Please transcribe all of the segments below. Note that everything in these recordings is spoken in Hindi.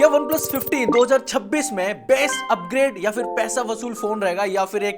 क्या OnePlus 15 2026 में बेस्ट अपग्रेड या फिर पैसा वसूल फोन रहेगा या फिर एक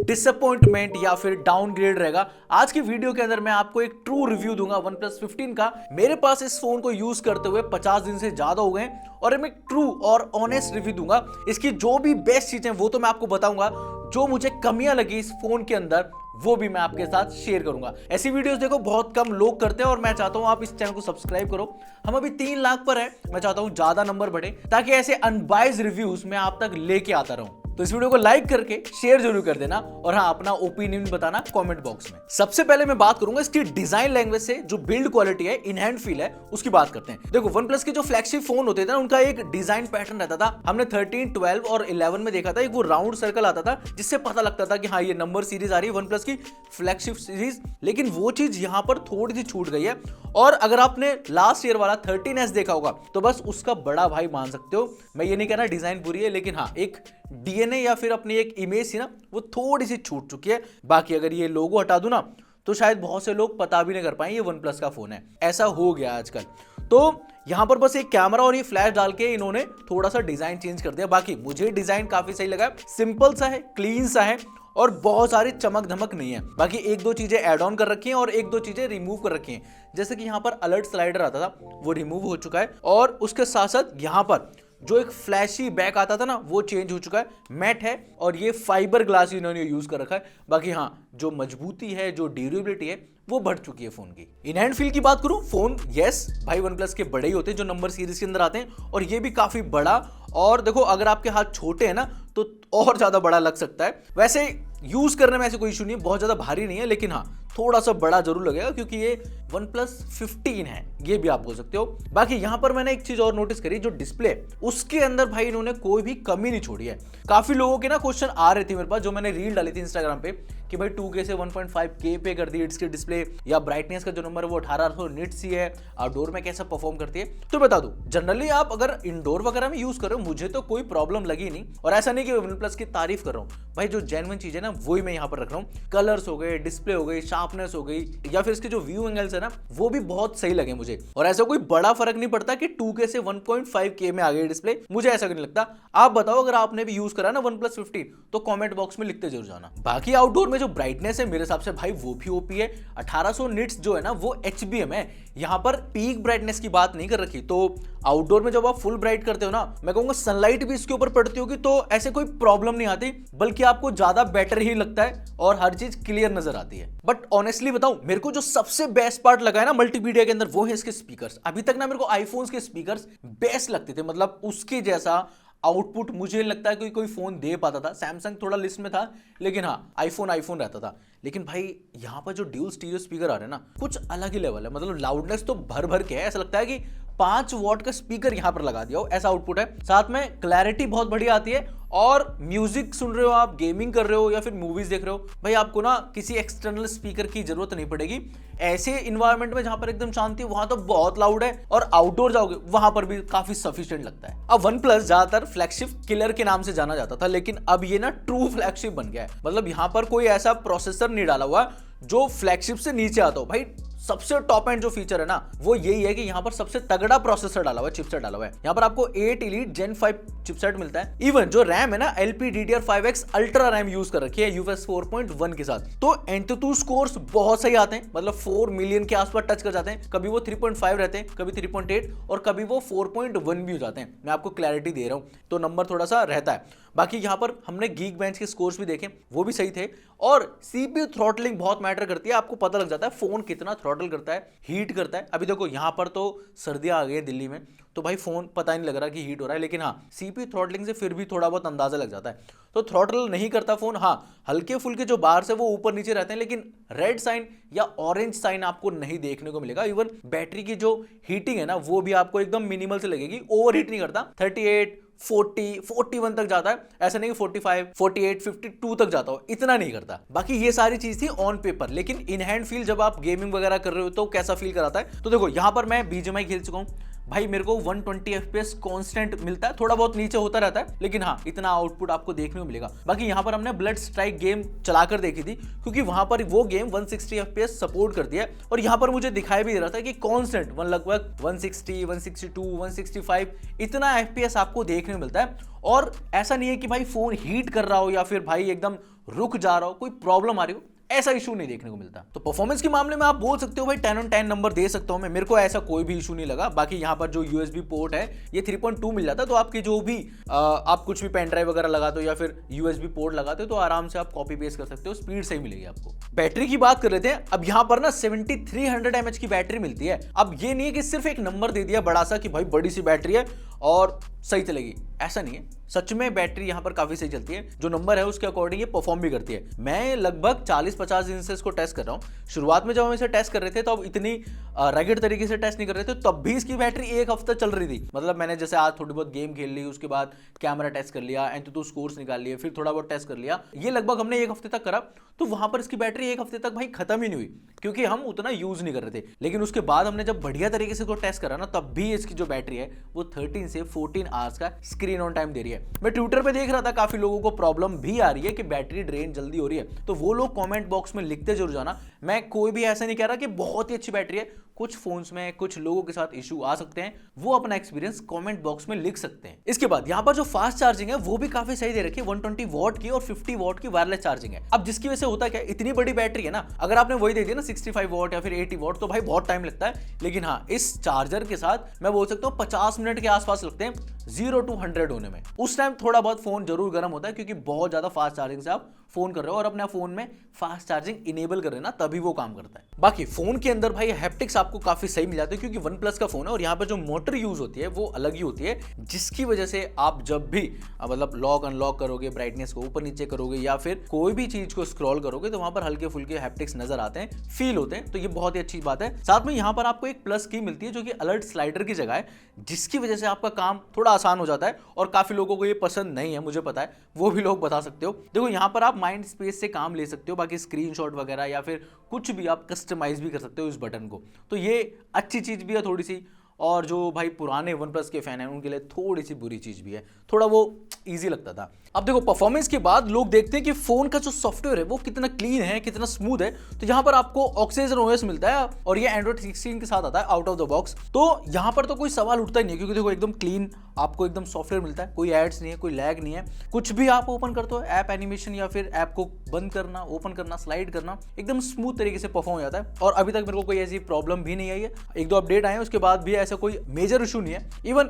डिसअपॉइंटमेंट या फिर डाउनग्रेड रहेगा? आज की वीडियो के अंदर मैं आपको एक ट्रू रिव्यू दूंगा OnePlus 15 का। मेरे पास इस फोन को यूज करते हुए 50 दिन से ज्यादा हो गए और मैं एक ट्रू और ऑनेस्ट रिव्यू दूंगा। इसकी जो भी बेस्ट चीजें वो तो मैं आपको बताऊंगा, जो मुझे कमियां लगी इस फोन के अंदर वो भी मैं आपके साथ शेयर करूंगा। ऐसी वीडियोस देखो बहुत कम लोग करते हैं और मैं चाहता हूं आप इस चैनल को सब्सक्राइब करो। हम अभी 3 लाख पर है, मैं चाहता हूं ज्यादा नंबर बढ़े ताकि ऐसे अनबाइज्ड रिव्यूज मैं आप तक लेके आता रहूं। तो इस वीडियो को लाइक करके शेयर जरूर कर देना और हाँ, अपना ओपिनियन बताना कमेंट बॉक्स में। सबसे पहले मैं बात करूंगा इसकी डिजाइन लैंग्वेज से, जो बिल्ड क्वालिटी है, इन हैंड फील है, उसकी बात करते हैं। देखो OnePlus के जो फ्लैगशिप फोन होते थे ना, उनका एक डिजाइन पैटर्न रहता था। हमने 13, 12 और 11 में देखा था, एक वो राउंड सर्कल आता था जिससे पता लगता था कि हाँ, ये नंबर सीरीज आ रही है OnePlus की फ्लैगशिप सीरीज। लेकिन वो चीज यहां पर थोड़ी सी छूट गई है। और अगर आपने लास्ट ईयर वाला 13S देखा होगा तो बस उसका बड़ा भाई मान सकते हो। मैं ये नहीं कह रहा डिजाइन बुरी है, लेकिन हाँ, एक डीएनए या फिर अपनी एक इमेज थी ना, वो थोड़ी सी छूट चुकी है। बाकी अगर ये लोगो हटा दूं ना तो शायद बहुत से लोग पता भी नहीं कर पाए ये OnePlus का फोन है। ऐसा हो गया आजकल। तो यहां पर बस एक कैमरा और ये फ्लैश डाल के इन्होंने थोड़ा सा डिजाइन चेंज कर दिया। बाकी मुझे डिजाइन काफी सही लगा, सिंपल सा है, क्लीन सा है और बहुत सारी चमक धमक नहीं है। बाकी एक दो चीजें ऐड ऑन कर रखी हैं और एक दो चीजें रिमूव कर रखी हैं। जैसे कि यहाँ पर अलर्ट स्लाइडर आता था, वो रिमूव हो चुका है और उसके साथ साथ यहाँ पर जो एक फ्लैशी बैक आता था ना, वो चेंज हो चुका है, मैट है और ये फाइबर ग्लास इन्होंने यूज कर रखा है। बाकी हाँ, जो मजबूती है, जो ड्यूरेबिलिटी है, वो बढ़ चुकी है फोन की। इन हैंड फील की बात करूं, फोन यस भाई OnePlus के बड़े ही होते हैं जो नंबर सीरीज के अंदर आते हैं, और ये भी काफी बड़ा। और देखो अगर आपके हाथ छोटे हैं ना तो और ज्यादा बड़ा लग सकता है। वैसे यूज करने में ऐसे कोई इशू नहीं है, बहुत ज्यादा भारी नहीं है, लेकिन हाँ, थोड़ा सा बड़ा जरूर लगेगा क्योंकि ये OnePlus 15 है, ये भी आप बोल सकते हो। बाकी यहां पर मैंने एक चीज और नोटिस करी, जो डिस्प्ले उसके अंदर भाई इन्होंने कोई भी कमी नहीं छोड़ी है। काफी लोगों के ना क्वेश्चन आ रहे थे मेरे पास, जो मैंने रील डाली थी इंस्टाग्राम पे कि भाई 2K से 1.5K पे कर दी इसकी डिस्प्ले, या ब्राइटनेस का जो नंबर है वो 1800 निट्स ही है, आउटडोर में कैसा परफॉर्म करती है। तो बता दूं, जनरली आप अगर इंडोर वगैरह में यूज कर रहे हो, मुझे तो कोई प्रॉब्लम लगी नहीं। और ऐसा नहीं कि OnePlus की तारीफ कर रहा हूं भाई, जो जेन्युइन चीज है ना वही मैं यहाँ पर रख रहा हूँ। कलर्स हो गए, डिस्प्ले हो गई, शार्पनेस हो गई, या फिर इसके जो व्यू एंगल्स है ना, वो भी बहुत सही लगे मुझे। और ऐसा कोई बड़ा फर्क नहीं पड़ता कि 2K से 1.5K में आ गई डिस्प्ले, मुझे ऐसा नहीं लगता। आप बताओ अगर आपने भी यूज करा ना OnePlus 15 तो कमेंट बॉक्स में लिखते जरूर जाना। बाकी आउटडोर में जो ब्राइटनेस है मेरे हिसाब से भाई वो भी ओपी है। 1800 निट्स जो है ना वो HBM है, यहाँ पर पीक ब्राइटनेस की बात नहीं कर रखी। तो आउटडोर में जब आप फुल ब्राइट करते हो ना, मैं कहूंगा सनलाइट भी इसके ऊपर पड़ती होगी तो ऐसे कोई प्रॉब्लम नहीं आती, बल्कि आपको ज्यादा बेटर ही लगता है और हर चीज क्लियर नजर आती है। बट ऑनेस्टली बताऊं, मेरे को जो सबसे बेस्ट पार्ट लगा है ना मल्टीमीडिया के अंदर, वो है इसके स्पीकर्स। अभी तक ना मेरे को आईफोन्स के स्पीकर्स बेस्ट लगते थे, मतलब उसके जैसा आउटपुट मुझे लगता है कि कोई फोन दे पाता था। सैमसंग थोड़ा लिस्ट में था, लेकिन हाँ, आईफोन रहता था। लेकिन भाई यहाँ पर जो ड्यूल स्टीरियो स्पीकर आ रहे हैं ना, कुछ अलग ही लेवल है। मतलब लाउडनेस तो भर भर के है, ऐसा लगता है कि 5 वॉट का स्पीकर यहाँ पर लगा दिया हो, ऐसा आउटपुट है। साथ में क्लैरिटी बहुत बढ़िया आती है और म्यूजिक सुन रहे हो आप, गेमिंग कर रहे हो या फिर मूवीज देख रहे हो, भाई आपको ना किसी एक्सटर्नल स्पीकर की जरूरत नहीं पड़ेगी। ऐसे इन्वायरमेंट में जहां पर एकदम शांति, वहां तो बहुत लाउड है, और आउटडोर जाओगे वहां पर भी काफी सफिशिएंट लगता है। अब OnePlus ज्यादातर फ्लैगशिप किलर के नाम से जाना जाता था, लेकिन अब ये ना ट्रू फ्लैगशिप बन गया है। मतलब यहाँ पर कोई ऐसा प्रोसेसर नहीं डाला हुआ जो फ्लैगशिप से नीचे आता हो। भाई सबसे टॉप एंड जो फीचर है ना वो यही है कि यहाँ पर सबसे तगड़ा प्रोसेसर डाला हुआ है, चिपसेट डाला हुआ है। यहाँ पर आपको 8 Elite Gen 5 चिपसेट मिलता है। इवन जो रैम है ना, LPDDR5X अल्ट्रा रैम यूज कर रखी है UFS 4.1 के साथ। तो Antutu स्कोर्स बहुत सही आते हैं, मतलब 4 मिलियन के आसपास टच कर जाते हैं। कभी वो 3.5 रहते हैं, कभी 3.8 और कभी वो 4.1 भी हो जाते हैं। मैं आपको क्लैरिटी दे रहा हूँ, तो नंबर थोड़ा सा रहता है। बाकी यहाँ पर हमने Geekbench के स्कोर्स भी देखे, वो भी सही थे। और CPU थ्रॉटलिंग बहुत मैटर करती है, आपको पता लग जाता है फोन कितना थ्रॉटल करता है, हीट करता है। अभी देखो यहाँ पर तो सर्दियां आ गई है दिल्ली में, तो भाई फोन पता ही नहीं लग रहा कि हीट हो रहा है, लेकिन हाँ, CPU थ्रॉटलिंग से फिर भी थोड़ा बहुत अंदाजा लग जाता है। तो थ्रॉटल नहीं करता फोन। हाँ, हल्के फुल्के जो बार्स है वो ऊपर नीचे रहते हैं, लेकिन रेड साइन या ऑरेंज साइन आपको नहीं देखने को मिलेगा। इवन बैटरी की जो हीटिंग है ना, वो भी आपको एकदम मिनिमल से लगेगी, ओवर हीट नहीं करता। 38, 40, 41 तक जाता है, ऐसा नहीं कि 45, 48, 52 तक जाता हो, इतना नहीं करता। बाकी ये सारी चीज थी ऑन पेपर, लेकिन इन हैंड फील जब आप गेमिंग वगैरह कर रहे हो तो कैसा फील कराता है। तो देखो यहाँ पर मैं BGMI खेल चुका हूँ, भाई मेरे को 120 FPS कांस्टेंट मिलता है, थोड़ा बहुत नीचे होता रहता है, लेकिन हाँ इतना आउटपुट आपको देखने को मिलेगा। बाकी यहाँ पर हमने ब्लड स्ट्राइक गेम चलाकर देखी थी, क्योंकि वहां पर वो गेम 160 FPS सपोर्ट करती है, और यहाँ पर मुझे दिखाई भी दे रहा था कि कांस्टेंट लगभग 160, 162, 165 इतना FPS आपको देखने को मिलता है। और ऐसा नहीं है कि भाई फोन हीट कर रहा हो या फिर भाई एकदम रुक जा रहा हो, कोई प्रॉब्लम आ रही हो, ऐसा इशू नहीं देखने को मिलता। तो परफॉर्मेंस के मामले में आप बोल सकते हो भाई 10 on 10 नंबर दे सकता हूं मैं, मेरे को ऐसा कोई भी इशू नहीं लगा। बाकी यहाँ पर जो USB पोर्ट है ये 3.2 मिल जाता है, तो आपकी जो भी आप कुछ भी पेन ड्राइव वगैरह लगाते हो या फिर USB पोर्ट लगाते हो तो आराम से आप कॉपी पेस्ट कर सकते हो, स्पीड सही मिलेगी आपको। बैटरी की बात कर लेते हैं। अब यहाँ पर ना 7300 mAh की बैटरी मिलती है। अब ये नहीं है कि सिर्फ एक नंबर दे दिया बड़ा सा कि भाई बड़ी सी बैटरी है और सही चलेगी, ऐसा नहीं है। सच में बैटरी यहाँ पर काफी सही चलती है, जो नंबर है उसके अकॉर्डिंग ये परफॉर्म भी करती है। मैं लगभग 40-50 दिन से इसको टेस्ट कर रहा हूँ। शुरुआत में जब हम इसे टेस्ट कर रहे थे तो अब इतनी रैगेड तरीके से टेस्ट नहीं कर रहे थे, तब भी इसकी बैटरी एक हफ्ता चल रही थी। मतलब मैंने जैसे आज थोड़ी बहुत गेम खेल ली, उसके बाद कैमरा टेस्ट कर लिया, एंटूटू स्कोर्स निकाल लिए, फिर थोड़ा बहुत टेस्ट कर लिया, ये लगभग हमने एक हफ्ते तक करा। तो वहां पर इसकी बैटरी एक हफ्ते तक भाई खत्म ही नहीं हुई, क्योंकि हम उतना यूज नहीं कर रहे थे। लेकिन उसके बाद हमने जब बढ़िया तरीके से इसको टेस्ट करा ना, तब भी इसकी जो बैटरी है वो 13 से 14 आवर्स का स्क्रीन ऑन टाइम दे रही है। मैं ट्विटर पे देख रहा था काफी लोगों को प्रॉब्लम भी आ रही है कि बैटरी ड्रेन जल्दी हो रही है, तो वो लोग कमेंट बॉक्स में लिखते जरूर जाना। मैं कोई भी ऐसा नहीं कह रहा कि बहुत ही अच्छी बैटरी है, कुछ फोन्स में कुछ लोगों के साथ इशू आ सकते हैं, वो अपना एक्सपीरियंस कमेंट बॉक्स में लिख सकते हैं। इसके बाद यहाँ पर जो फास्ट चार्जिंग है वो भी काफी सही दे रखी है, 120 वॉट की और 50 वॉट की वायरलेस चार्जिंग है। अब जिसकी वजह से होता क्या है, इतनी बड़ी बैटरी है ना, अगर आपने वही दे दी ना 65 वॉट या फिर 80 वॉट तो भाई बहुत टाइम लगता है। लेकिन हाँ, इस चार्जर के साथ मैं बोल सकता हूँ 50 मिनट के आसपास लगते हैं 0 to 100 होने में। उस टाइम थोड़ा बहुत फोन जरूर गर्म होता है, क्योंकि बहुत ज्यादा फास्ट चार्जिंग से आप फोन कर रहे हो और अपने फोन में फास्ट चार्जिंग इनेबल कर रहे हैं ना, तभी वो काम करता है। बाकी फोन के अंदर भाई हैप्टिक्स आपको काफी सही मिल जाते हैं, क्योंकि OnePlus का फोन है और यहाँ पर जो मोटर यूज होती है वो अलग ही होती है, जिसकी वजह से आप जब भी मतलब लॉक अनलॉक करोगे, ब्राइटनेस को ऊपर नीचे करोगे या फिर कोई भी चीज को स्क्रॉल करोगे तो वहां पर हल्के फुल्के हैप्टिक्स नजर आते हैं, फील होते हैं। तो ये बहुत ही अच्छी बात है। साथ में यहाँ पर आपको एक प्लस की मिलती है जो कि अलर्ट स्लाइडर की जगह है, जिसकी वजह से आपका काम थोड़ा आसान हो जाता है। और काफी लोगों को ये पसंद नहीं है, मुझे पता है, वो भी लोग बता सकते हो। देखो यहाँ पर आप माइंड स्पेस से काम ले सकते हो, बाकी स्क्रीनशॉट वगैरह या फिर कुछ भी आप कस्टमाइज भी कर सकते हो इस बटन को, तो ये अच्छी चीज भी है थोड़ी सी। और जो भाई पुराने OnePlus के फैन हैं उनके लिए थोड़ी सी बुरी चीज भी है, थोड़ा वो इजी लगता था। अब देखो परफॉर्मेंस के बाद लोग देखते हैं कि फोन का जो सॉफ्टवेयर है वो कितना क्लीन है, कितना स्मूथ है। तो यहाँ पर आपको ऑक्सीजन OS मिलता है और ये Android 16 के साथ आता है आउट ऑफ द बॉक्स। तो यहाँ पर तो कोई सवाल उठता ही नहीं है, क्योंकि देखो एकदम क्लीन आपको एकदम सॉफ्टवेयर मिलता है, कोई एड्स नहीं है, कोई लैग नहीं है। कुछ भी आप ओपन करते हो, ऐप एनिमेशन या फिर ऐप को बंद करना, ओपन करना, स्लाइड करना, एकदम स्मूथ तरीके से परफॉर्म हो जाता है। और अभी तक मेरे को कोई ऐसी प्रॉब्लम भी नहीं आई है। एक दो अपडेट आए हैं उसके बाद भी ऐसा कोई मेजर इशू नहीं है। इवन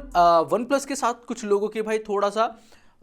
OnePlus के साथ कुछ लोगों के भाई थोड़ा सा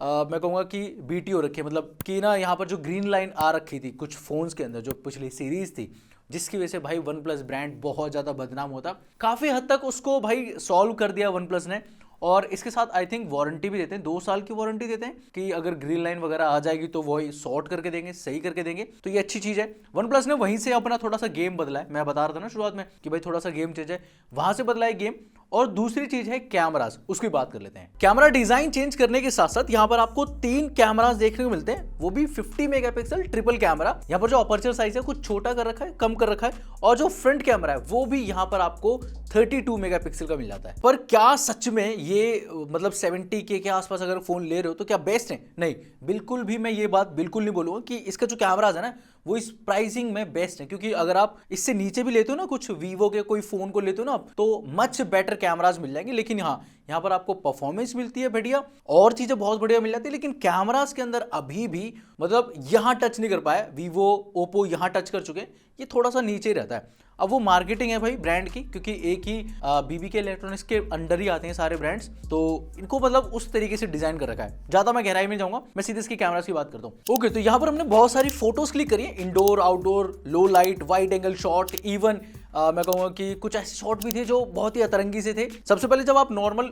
मैं कहूँगा कि BTO रखे, मतलब कि ना यहाँ पर जो ग्रीन लाइन आ रखी थी कुछ फोन्स के अंदर जो पिछली सीरीज थी, जिसकी वजह से भाई OnePlus ब्रांड बहुत ज़्यादा बदनाम होता। काफ़ी हद तक उसको भाई सॉल्व कर दिया OnePlus ने, और इसके साथ आई थिंक वारंटी भी देते हैं, 2 साल की वारंटी देते हैं कि अगर ग्रीन लाइन वगैरह आ जाएगी तो वही सॉर्ट करके देंगे, सही करके देंगे। तो ये अच्छी चीज़ है। OnePlus ने वहीं से अपना थोड़ा सा गेम बदला है। मैं बता रहा था ना शुरुआत में कि भाई थोड़ा सा गेम चेंज है, वहां से बदला है गेम। और दूसरी चीज है कैमरास, उसकी बात कर लेते हैं। कैमरा डिजाइन चेंज करने के साथ साथ यहाँ पर आपको 3 कैमरास देखने को मिलते हैं, वो भी 50 मेगापिक्सल ट्रिपल कैमरा। यहाँ पर जो अपर्चर साइज है कुछ छोटा कर रखा है, कम कर रखा है, और जो फ्रंट कैमरा है वो भी यहाँ पर आपको 32 मेगापिक्सल का मिल जाता है। पर क्या सच में ये मतलब 70K के आसपास अगर फोन ले रहे हो तो क्या बेस्ट है? नहीं, बिल्कुल भी मैं ये बात बिल्कुल नहीं बोलूंगा कि इसका जो कैमराज है ना वो इस प्राइसिंग में बेस्ट है, क्योंकि अगर आप इससे नीचे भी लेते हो ना, कुछ वीवो के कोई फोन को लेते हो ना, तो मच बेटर कैमराज मिल जाएंगे। लेकिन हाँ, यहाँ पर आपको परफॉर्मेंस मिलती है बढ़िया, और चीजें बहुत बढ़िया मिल जाती है, लेकिन कैमराज के अंदर अभी भी मतलब यहाँ टच नहीं कर पाया। वीवो, ओप्पो यहाँ टच कर चुके, ये थोड़ा सा नीचे ही रहता है। अब वो मार्केटिंग है भाई ब्रांड की, क्योंकि एक ही BBK इलेक्ट्रॉनिक्स के अंडर ही आते हैं सारे ब्रांड्स, तो इनको मतलब उस तरीके से डिजाइन कर रखा है। ज्यादा मैं गहराई में जाऊंगा, मैं सीधे इसकी कैमरास की बात करता हूँ। ओके, तो यहाँ पर हमने बहुत सारी फोटोज क्लिक करी है, इंडोर, आउटडोर, लो light, wide angle shot, even मैं कहूँगा कि कुछ ऐसे शॉट भी थे जो बहुत ही अतरंगी से थे। सबसे पहले जब आप नॉर्मल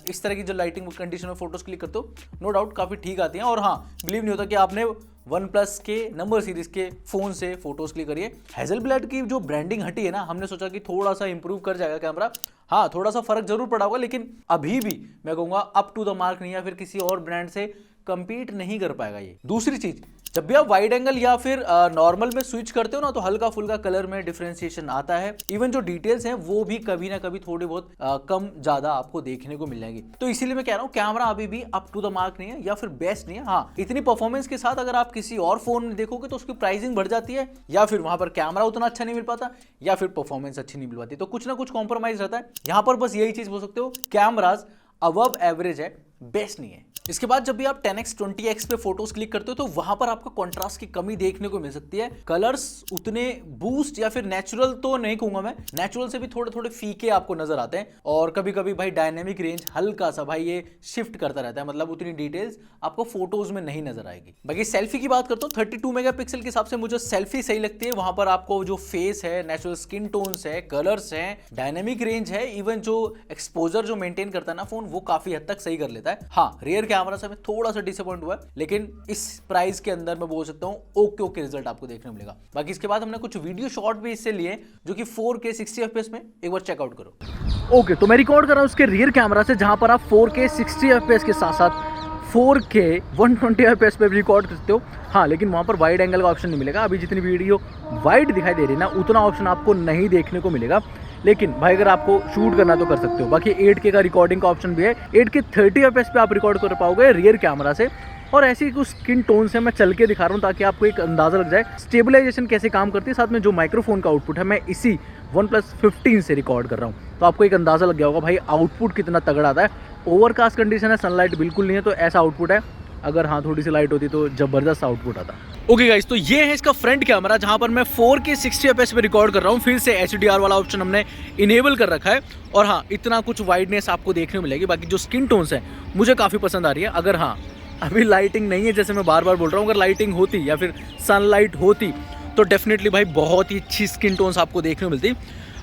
इस तरह की जो लाइटिंग कंडीशन में फोटोज क्लिक करते हो, नो डाउट काफी ठीक आती हैं। और हाँ, बिलीव नहीं होता कि आपने OnePlus के नंबर सीरीज के फोन से फोटोज क्लिक करिए। हैज़लब्लैड की जो ब्रांडिंग हटी है ना, हमने सोचा कि थोड़ा सा इंप्रूव कर जाएगा कैमरा। हाँ, थोड़ा सा फर्क जरूर पड़ा होगा, लेकिन अभी भी मैं कहूँगा अप टू द मार्क नहीं है, फिर किसी और ब्रांड से कंपीट नहीं कर पाएगा ये। दूसरी चीज, जब भी आप वाइड एंगल या फिर नॉर्मल में स्विच करते हो ना तो हल्का फुल्का कलर में डिफरेंशिएशन आता है। इवन जो डिटेल्स हैं वो भी कभी ना कभी थोड़ी बहुत कम ज्यादा आपको देखने को मिल जाएगी। तो इसीलिए मैं कह रहा हूँ कैमरा अभी भी अप टू द मार्क नहीं है या फिर बेस्ट नहीं है। हाँ, इतनी परफॉर्मेंस के साथ अगर आप किसी और फोन में देखोगे तो उसकी प्राइसिंग बढ़ जाती है, या फिर वहां पर कैमरा उतना अच्छा नहीं मिल पाता, या फिर परफॉर्मेंस अच्छी नहीं मिल पाती। तो कुछ ना कुछ कॉम्प्रोमाइज रहता है। यहाँ पर बस यही चीज बोल सकते हो, कैमराज अबव एवरेज है, बेस्ट नहीं है। इसके बाद जब भी आप 10x 20x पे फोटोज क्लिक करते हो तो वहां पर आपको कंट्रास्ट की कमी देखने को मिल सकती है। कलर्स उतने बूस्ट या फिर नेचुरल तो नहीं कहूंगा मैं, नेचुरल से भी थोड़े थोड़े फीके आपको नजर आते हैं। और कभी कभी भाई डायनेमिक रेंज हल्का सा भाई ये शिफ्ट करता रहता है, मतलब उतनी डिटेल्स आपको फोटोज में नहीं नजर आएगी। बाकी सेल्फी की बात करता हूँ, 32 मेगापिक्सल के हिसाब से मुझे सेल्फी सही लगती है। वहां पर आपको जो फेस है, नेचुरल स्किन टोन्स है, कलर्स है, डायनेमिक रेंज है, इवन जो एक्सपोजर जो मेंटेन करता है ना फोन, वो काफी हद तक सही कर लेता है। हाँ, रियर कैमरा से मैं थोड़ा सा डिसअपॉइंट हुआ है, लेकिन इस प्राइस के अंदर मैं बोल सकता हूं ओके रिजल्ट आपको देखने मिलेगा। बाकी इसके बाद हमने कुछ वीडियो शॉट भी इससे लिए जो कि 4K 60 FPS में, एक बार चेकआउट करो। ओके, तो मैं रिकॉर्ड कर रहा हूं उसके रियर कैमरा से, जहां पर आप 4K 60 FPS के साथ साथ 4K 120 FPS पे भी रिकॉर्ड करते हो। हाँ, लेकिन वहाँ पर वाइड एंगल का ऑप्शन नहीं मिलेगा। अभी जितनी वीडियो वाइड दिखाई दे रही है ना, उतना ऑप्शन आपको नहीं देखने को मिलेगा। लेकिन भाई अगर आपको शूट करना तो कर सकते हो। बाकी 8K का रिकॉर्डिंग का ऑप्शन भी है। 8K 30 FPS पे आप रिकॉर्ड कर पाओगे रियर कैमरा से। और ऐसे ही कुछ स्किन टोन से मैं चल के दिखा रहा हूँ ताकि आपको एक अंदाज़ा लग जाए स्टेबलाइजेशन कैसे काम करती है। साथ में जो माइक्रोफोन का आउटपुट है, मैं इसी OnePlus 15 से रिकॉर्ड कर रहा हूँ, तो आपको एक अंदाज़ा लग गया होगा भाई आउटपुट कितना तगड़ा आता है। ओवरकास्ट कंडीशन है, सनलाइट बिल्कुल नहीं है, तो ऐसा आउटपुट है। अगर हाँ थोड़ी सी लाइट होती तो जबरदस्त आउटपुट आता। ओके गाइस, तो ये है इसका फ्रंट कैमरा, जहां पर मैं 4K 60 FPS पे रिकॉर्ड कर रहा हूँ। फिर से HDR वाला ऑप्शन हमने इनेबल कर रखा है। और हाँ, इतना कुछ वाइडनेस आपको देखने को मिलेगी। बाकी जो स्किन टोन्स है मुझे काफ़ी पसंद आ रही है। अगर हाँ अभी लाइटिंग नहीं है, जैसे मैं बार बार बोल रहा हूँ, अगर लाइटिंग होती या फिर सनलाइट होती तो डेफिनेटली भाई बहुत ही अच्छी स्किन टोन्स आपको देखने को मिलती।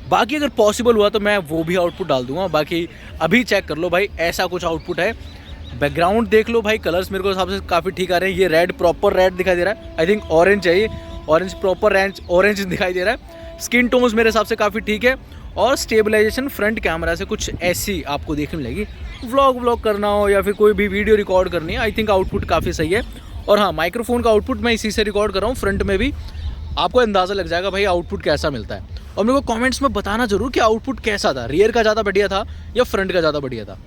बाकी अगर पॉसिबल हुआ तो मैं वो भी आउटपुट डाल दूंगा। बाकी अभी चेक कर लो भाई, ऐसा कुछ आउटपुट है। बैकग्राउंड देख लो भाई, कलर्स मेरे को हिसाब से काफ़ी ठीक आ रहे हैं। ये रेड, प्रॉपर रेड दिखाई दे रहा है। आई थिंक ऑरेंज है, ये ऑरेंज, प्रॉपर ऑरेंज दिखाई दे रहा है। स्किन टोन्स मेरे हिसाब से काफ़ी ठीक है। और स्टेबलाइजेशन फ्रंट कैमरा से कुछ ऐसी आपको देखने मिलेगी। व्लॉग करना हो या फिर कोई भी वीडियो रिकॉर्ड करनी है, आई थिंक आउटपुट काफ़ी सही है। और हाँ, माइक्रोफोन का आउटपुट मैं इसी से रिकॉर्ड कर रहा हूँ। फ्रंट में भी आपको अंदाज़ा लग जाएगा भाई आउटपुट कैसा मिलता है। और मेरे को कमेंट्स में बताना जरूर कि आउटपुट कैसा था, रियर का ज़्यादा बढ़िया था या फ्रंट का ज़्यादा बढ़िया था।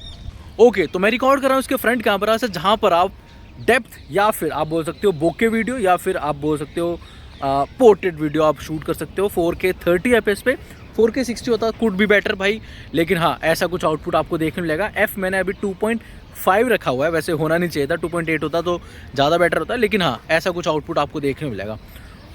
ओके, तो मैं रिकॉर्ड कर रहा हूँ इसके फ्रंट कैमरा से, जहाँ पर आप डेप्थ या फिर आप बोल सकते हो बोके वीडियो या फिर आप बोल सकते हो पोर्ट्रेट वीडियो आप शूट कर सकते हो 4K 30 FPS पे। 4K 60 होता कुड भी बेटर भाई, लेकिन हाँ ऐसा कुछ आउटपुट आपको देखने मिलेगा। F मैंने अभी 2.5 रखा हुआ है, वैसे होना नहीं चाहिए था, 2.8 होता तो ज़्यादा बेटर होता, लेकिन हाँ ऐसा कुछ आउटपुट आपको देखने मिलेगा।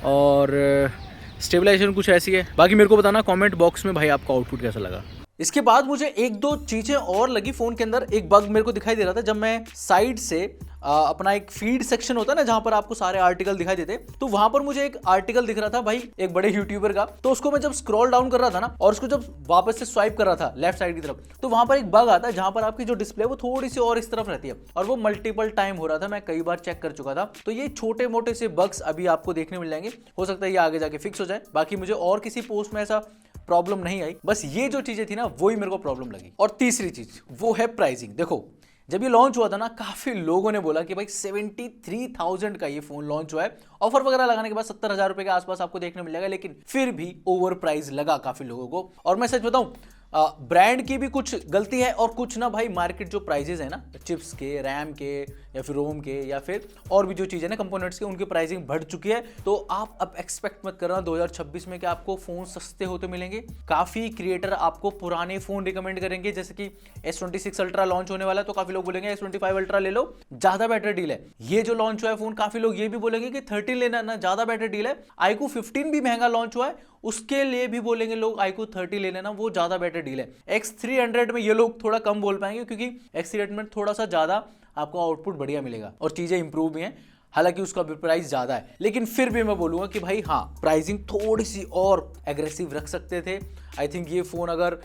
और स्टेबलाइजेशन कुछ ऐसी है। बाकी मेरे को बताना कमेंट बॉक्स में भाई आपका आउटपुट कैसा लगा। इसके बाद मुझे एक दो चीजें और लगी फोन के अंदर। एक बग मेरे को दिखाई दे रहा था जब मैं साइड से अपना एक फीड सेक्शन होता है ना, जहां पर आपको सारे आर्टिकल दिखाई देते, तो वहां पर मुझे एक आर्टिकल दिख रहा था भाई एक बड़े यूट्यूबर का। तो उसको मैं जब स्क्रॉल डाउन कर रहा था ना और उसको जब वापस से स्वाइप कर रहा था लेफ्ट साइड की तरफ, तो वहां पर एक बग आता है जहां पर आपकी जो डिस्प्ले वो थोड़ी सी और इस तरफ रहती है, और वो मल्टीपल टाइम हो रहा था। मैं कई बार चेक कर चुका था। तो ये छोटे मोटे से बग्स अभी आपको देखने मिल जाएंगे, हो सकता है ये आगे जाके फिक्स हो जाए। बाकी मुझे और किसी पोस्ट में ऐसा प्रॉब्लम नहीं आई, बस ये जो चीजें थी ना वही मेरे को प्रॉब्लम लगी। और तीसरी चीज वो है प्राइसिंग। देखो जब ये लॉन्च हुआ था ना, काफी लोगों ने बोला कि भाई 73,000 का ये फोन लॉन्च हुआ है। ऑफर वगैरह लगाने के बाद 70,000 रुपए के आसपास आपको देखने मिलेगा, लेकिन फिर भी ओवर प्राइस लगा काफी लोगों को। और मैं सच बताऊं, ब्रांड की भी कुछ गलती है और कुछ ना भाई मार्केट जो प्राइजेस है ना, चिप्स के, रैम के या फिर रोम के या फिर और भी जो चीज़ें ना कंपोनेंट्स के, उनकी प्राइसिंग बढ़ चुकी है। तो आप अब एक्सपेक्ट मत करना 2026 में कि आपको फ़ोन सस्ते होते मिलेंगे। काफ़ी क्रिएटर आपको पुराने फ़ोन रिकमेंड करेंगे, जैसे कि S26 अल्ट्रा लॉन्च होने वाला है तो काफ़ी लोग बोलेंगे S25 अल्ट्रा ले लो, ज़्यादा बेटर डील है। ये जो लॉन्च हुआ है फ़ोन, काफ़ी लोग ये भी बोलेंगे कि 13 लेना ना, ज़्यादा बेटर डील है। iQOO 15 भी महंगा लॉन्च हुआ है, उसके लिए भी बोलेंगे लोग iQOO 30 ले लेना, वो ज़्यादा बेटर डील है। X300 में ये लोग थोड़ा कम बोल पाएंगे क्योंकि X300 में थोड़ा सा ज़्यादा आपको आउटपुट बढ़िया मिलेगा और चीज़ें इंप्रूव भी हैं, हालांकि उसका भी प्राइस ज़्यादा है। लेकिन फिर भी मैं बोलूँगा कि भाई हाँ, प्राइसिंग थोड़ी सी और एग्रेसिव रख सकते थे। आई थिंक ये फ़ोन अगर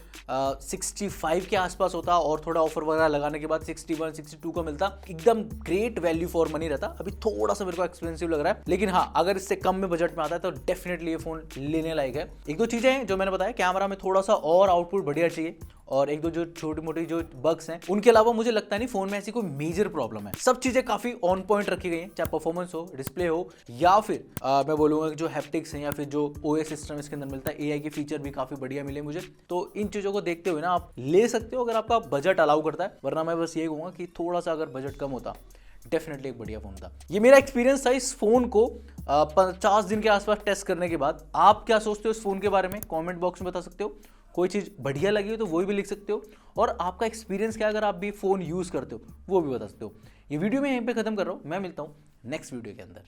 65 के आसपास होता और थोड़ा ऑफर वगैरह लगाने के बाद 61 62 का मिलता, एकदम ग्रेट वैल्यू फॉर मनी रहता। अभी थोड़ा सा मेरे को एक्सपेंसिव लग रहा है, लेकिन हाँ अगर इससे कम में बजट में आता है तो डेफिनेटली ये फोन लेने लायक है। एक दो चीजें हैं जो मैंने बताया, कैमरा में थोड़ा सा और आउटपुट बढ़िया चाहिए, और एक दो जो छोटी मोटी जो बग्स हैं उनके अलावा मुझे लगता नहीं फोन में ऐसी कोई मेजर प्रॉब्लम है। सब चीजें काफी ऑन पॉइंट रखी गई हैं, चाहे परफॉर्मेंस हो, डिस्प्ले हो, या फिर मैं बोलूंगा जो हैप्टिक्स हैं या फिर जो ओएस सिस्टम इसके अंदर मिलता है, एआई के फीचर भी काफी बढ़िया मिले मुझे। तो इन चीजों को देखते हुए ना आप ले सकते हो अगर आपका बजट अलाउ करता है, वरना मैं बस ये कहूंगा कि थोड़ा सा अगर बजट कम होता डेफिनेटली एक बढ़िया फोन था। ये मेरा एक्सपीरियंस था इस फोन को 50 दिन के आसपास टेस्ट करने के बाद। आप क्या सोचते हो इस फोन के बारे में कमेंट बॉक्स में बता सकते हो। कोई चीज बढ़िया लगी हो तो वो भी लिख सकते हो, और आपका एक्सपीरियंस क्या अगर आप भी फोन यूज करते हो वो भी बता सकते हो। ये वीडियो मैं यहीं पे खत्म कर रहा हूँ, मैं मिलता हूँ नेक्स्ट वीडियो के अंदर।